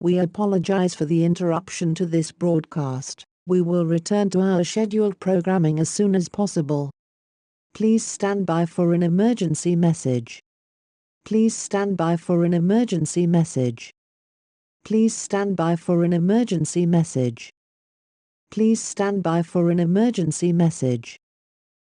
We apologize for the interruption to this broadcast. We will return to our scheduled programming as soon as possible. Please stand by for an emergency message. Please stand by for an emergency message. Please stand by for an emergency message. Please stand by for an emergency message.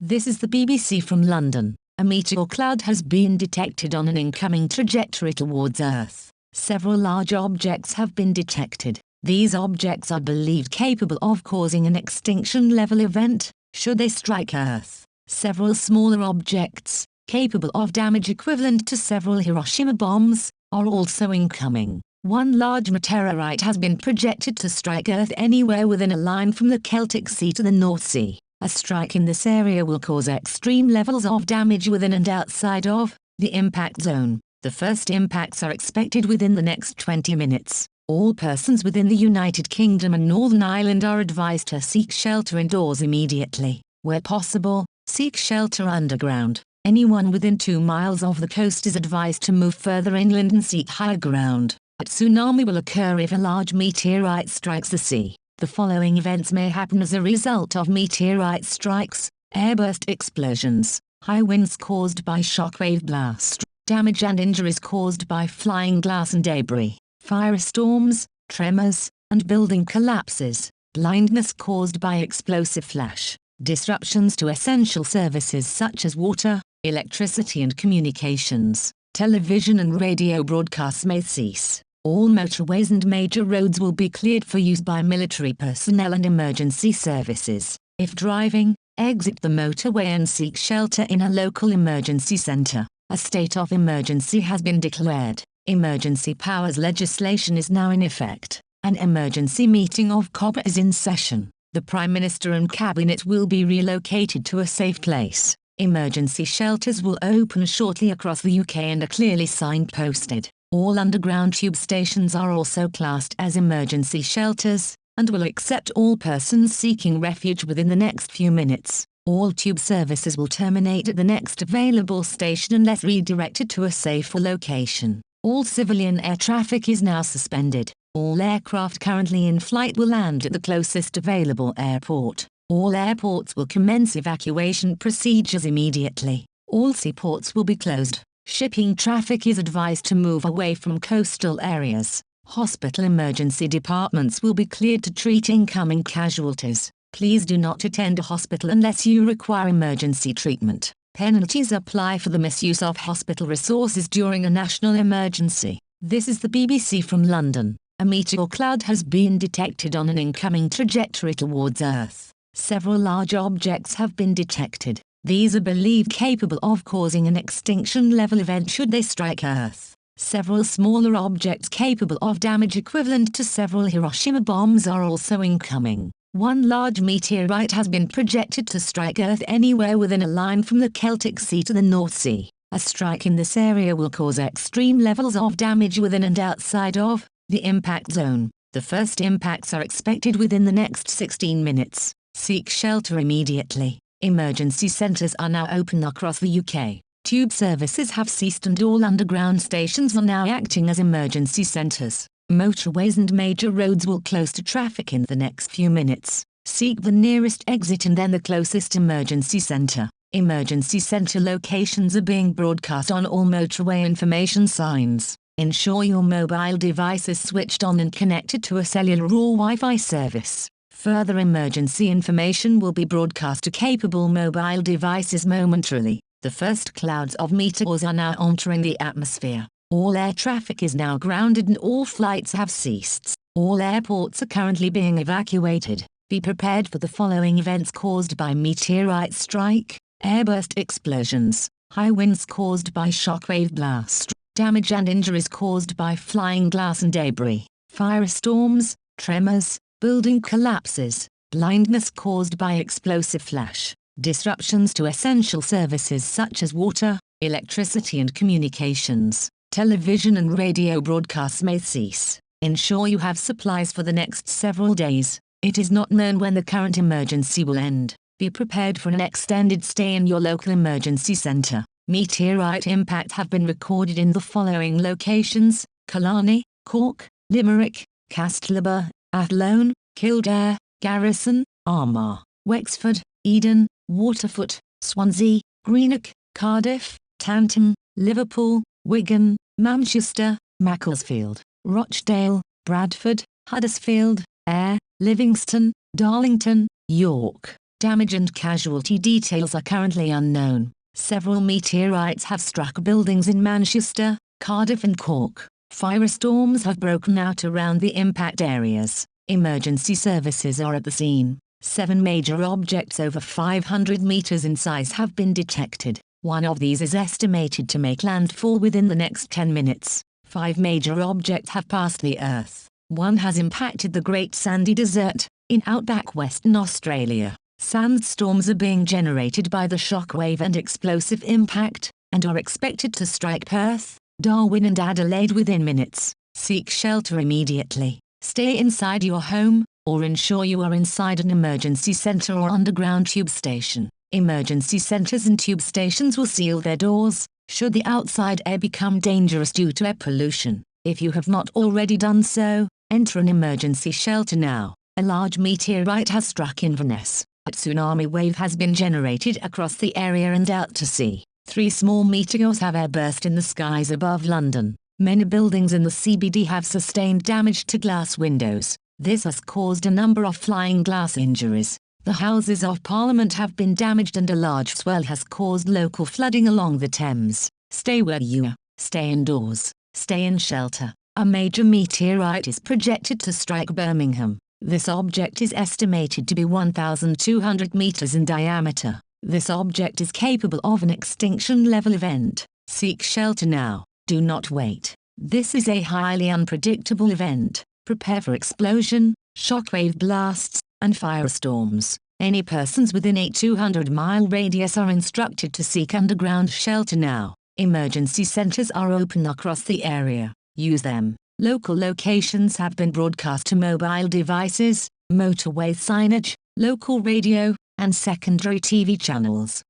This is the BBC from London. A meteor cloud has been detected on an incoming trajectory towards Earth. Several large objects have been detected. These objects are believed capable of causing an extinction-level event, should they strike Earth. Several smaller objects, capable of damage equivalent to several Hiroshima bombs, are also incoming. One large meteorite has been projected to strike Earth anywhere within a line from the Celtic Sea to the North Sea. A strike in this area will cause extreme levels of damage within and outside of the impact zone. The first impacts are expected within the next 20 minutes. All persons within the United Kingdom and Northern Ireland are advised to seek shelter indoors immediately. Where possible, seek shelter underground. Anyone within 2 miles of the coast is advised to move further inland and seek higher ground. A tsunami will occur if a large meteorite strikes the sea. The following events may happen as a result of meteorite strikes: airburst explosions, high winds caused by shockwave blast, damage and injuries caused by flying glass and debris, firestorms, tremors, and building collapses, blindness caused by explosive flash, disruptions to essential services such as water, electricity and communications, television and radio broadcasts may cease. All motorways and major roads will be cleared for use by military personnel and emergency services. If driving, exit the motorway and seek shelter in a local emergency center. A state of emergency has been declared. Emergency powers legislation is now in effect. An emergency meeting of COP is in session. The Prime Minister and Cabinet will be relocated to a safe place. Emergency shelters will open shortly across the UK and are clearly signposted. All underground tube stations are also classed as emergency shelters, and will accept all persons seeking refuge within the next few minutes. All tube services will terminate at the next available station unless redirected to a safer location. All civilian air traffic is now suspended. All aircraft currently in flight will land at the closest available airport. All airports will commence evacuation procedures immediately. All seaports will be closed. Shipping traffic is advised to move away from coastal areas. Hospital emergency departments will be cleared to treat incoming casualties. Please do not attend a hospital unless you require emergency treatment. Penalties apply for the misuse of hospital resources during a national emergency. This is the BBC from London. A meteor cloud has been detected on an incoming trajectory towards Earth. Several large objects have been detected. These are believed capable of causing an extinction-level event should they strike Earth. Several smaller objects capable of damage equivalent to several Hiroshima bombs are also incoming. One large meteorite has been projected to strike Earth anywhere within a line from the Celtic Sea to the North Sea. A strike in this area will cause extreme levels of damage within and outside of the impact zone. The first impacts are expected within the next 16 minutes. Seek shelter immediately. Emergency centres are now open across the UK. Tube services have ceased and all underground stations are now acting as emergency centres. Motorways and major roads will close to traffic in the next few minutes. Seek the nearest exit and then the closest emergency centre. Emergency centre locations are being broadcast on all motorway information signs. Ensure your mobile device is switched on and connected to a cellular or Wi-Fi service. Further emergency information will be broadcast to capable mobile devices momentarily. The first clouds of meteors are now entering the atmosphere. All air traffic is now grounded and all flights have ceased. All airports are currently being evacuated. Be prepared for the following events caused by meteorite strike: airburst explosions, high winds caused by shockwave blast, damage and injuries caused by flying glass and debris, firestorms, tremors, building collapses, blindness caused by explosive flash, disruptions to essential services such as water, electricity and communications, television and radio broadcasts may cease. Ensure you have supplies for the next several days. It is not known when the current emergency will end. Be prepared for an extended stay in your local emergency centre. Meteorite impacts have been recorded in the following locations: Killarney, Cork, Limerick, Castlebar, Athlone, Kildare, Garrison, Armagh, Wexford, Eden, Waterford, Swansea, Greenock, Cardiff, Taunton, Liverpool, Wigan, Manchester, Macclesfield, Rochdale, Bradford, Huddersfield, Ayr, Livingston, Darlington, York. Damage and casualty details are currently unknown. Several meteorites have struck buildings in Manchester, Cardiff and Cork. Firestorms have broken out around the impact areas. Emergency services are at the scene. 7 major objects over 500 meters in size have been detected. One of these is estimated to make landfall within the next 10 minutes. 5 major objects have passed the Earth. One has impacted the Great Sandy Desert, in outback Western Australia. Sandstorms are being generated by the shockwave and explosive impact, and are expected to strike Perth, Darwin and Adelaide within minutes. Seek shelter immediately. Stay inside your home, or ensure you are inside an emergency center or underground tube station. Emergency centers and tube stations will seal their doors, should the outside air become dangerous due to air pollution. If you have not already done so, enter an emergency shelter now. A large meteorite has struck Inverness. A tsunami wave has been generated across the area and out to sea. 3 small meteors have airburst in the skies above London. Many buildings in the CBD have sustained damage to glass windows. This has caused a number of flying glass injuries. The Houses of Parliament have been damaged and a large swell has caused local flooding along the Thames. Stay where you are. Stay indoors. Stay in shelter. A major meteorite is projected to strike Birmingham. This object is estimated to be 1,200 meters in diameter. This object is capable of an extinction-level event. Seek shelter now. Do not wait. This is a highly unpredictable event. Prepare for explosion, shockwave blasts, and firestorms. Any persons within a 200-mile radius are instructed to seek underground shelter now. Emergency centers are open across the area. Use them. Local locations have been broadcast to mobile devices, motorway signage, local radio, and secondary TV channels.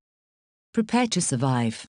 Prepare to survive.